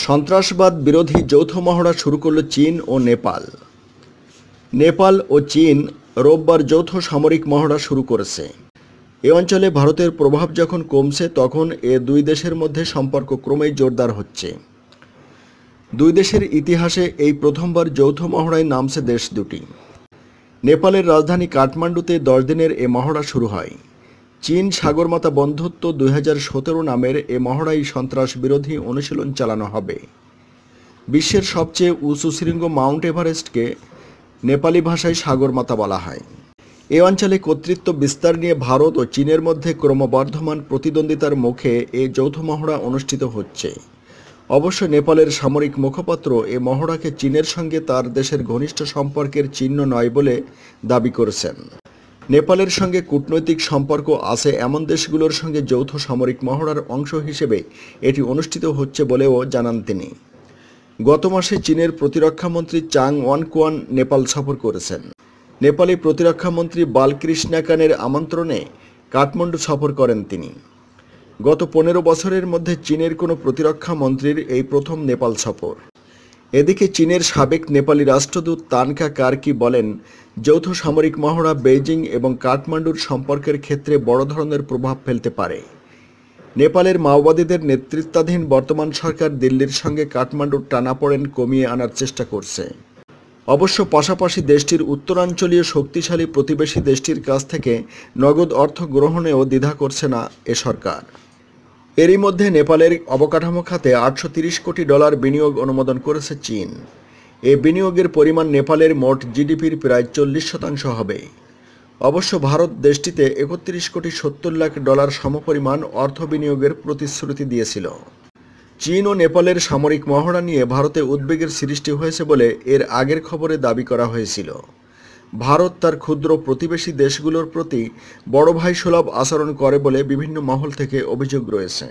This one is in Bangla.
সন্ত্রাসবাদ বিরোধী যৌথ মহড়া শুরু করল চীন ও নেপাল। নেপাল ও চীন রোববার যৌথ সামরিক মহড়া শুরু করেছে। এ অঞ্চলে ভারতের প্রভাব যখন কমছে, তখন এ দুই দেশের মধ্যে সম্পর্ক ক্রমেই জোরদার হচ্ছে। দুই দেশের ইতিহাসে এই প্রথমবার যৌথ মহড়ায় নামছে দেশ দুটি। নেপালের রাজধানী কাঠমান্ডুতে 10 দিনের এ মহড়া শুরু হয়। চীন সাগরমাতা বন্ধুত্ব 2017 নামের এ মহড়ায় সন্ত্রাস বিরোধী অনুশীলন চালানো হবে। বিশ্বের সবচেয়ে উঁচু শৃঙ্গ মাউন্ট এভারেস্টকে নেপালি ভাষায় সাগরমাতা বলা হয়। এ অঞ্চলে কর্তৃত্ব বিস্তার নিয়ে ভারত ও চীনের মধ্যে ক্রমবর্ধমান প্রতিদ্বন্দ্বিতার মুখে এ যৌথ মহড়া অনুষ্ঠিত হচ্ছে। অবশ্য নেপালের সামরিক মুখপাত্র এ মহড়াকে চীনের সঙ্গে তার দেশের ঘনিষ্ঠ সম্পর্কের চিহ্ন নয় বলে দাবি করেছেন। নেপালের সঙ্গে কূটনৈতিক সম্পর্ক আছে এমন দেশগুলোর সঙ্গে যৌথ সামরিক মহড়ার অংশ হিসেবে এটি অনুষ্ঠিত হচ্ছে বলেও জানান তিনি। গত মাসে চীনের প্রতিরক্ষামন্ত্রী চাং ওয়ানকুয়ান নেপাল সফর করেছেন। নেপালি প্রতিরক্ষামন্ত্রী বালকৃষ্ণাকানের আমন্ত্রণে কাঠমান্ডু সফর করেন তিনি। গত 15 বছরের মধ্যে চীনের কোনো প্রতিরক্ষা মন্ত্রীর এই প্রথম নেপাল সফর। এদিকে চীনের সাবেক নেপালি রাষ্ট্রদূত তানকা কারকি বলেন, যৌথ সামরিক মহড়া বেইজিং এবং কাঠমান্ডুর সম্পর্কের ক্ষেত্রে বড় ধরনের প্রভাব ফেলতে পারে। নেপালের মাওবাদীদের নেতৃত্বাধীন বর্তমান সরকার দিল্লির সঙ্গে কাঠমান্ডুর টানাপোড়েন কমিয়ে আনার চেষ্টা করছে। অবশ্য পাশাপাশি দেশটির উত্তরাঞ্চলীয় শক্তিশালী প্রতিবেশী দেশটির কাছ থেকে নগদ অর্থ গ্রহণেও দ্বিধা করছে না এ সরকার। এরই মধ্যে নেপালের অবকাঠামো খাতে $830 কোটি বিনিয়োগ অনুমোদন করেছে চীন। এ বিনিয়োগের পরিমাণ নেপালের মোট জিডিপির প্রায় 40% হবে। অবশ্য ভারত দেশটিতে $31.70 কোটি সমপরিমাণ অর্থ বিনিয়োগের প্রতিশ্রুতি দিয়েছিল। চীন ও নেপালের সামরিক মহড়া নিয়ে ভারতে উদ্বেগের সৃষ্টি হয়েছে বলে এর আগের খবরে দাবি করা হয়েছিল। ভারত তার ক্ষুদ্র প্রতিবেশী দেশগুলোর প্রতি বড় ভাই সুলভ আচরণ করে বলে বিভিন্ন মহল থেকে অভিযোগ রয়েছে।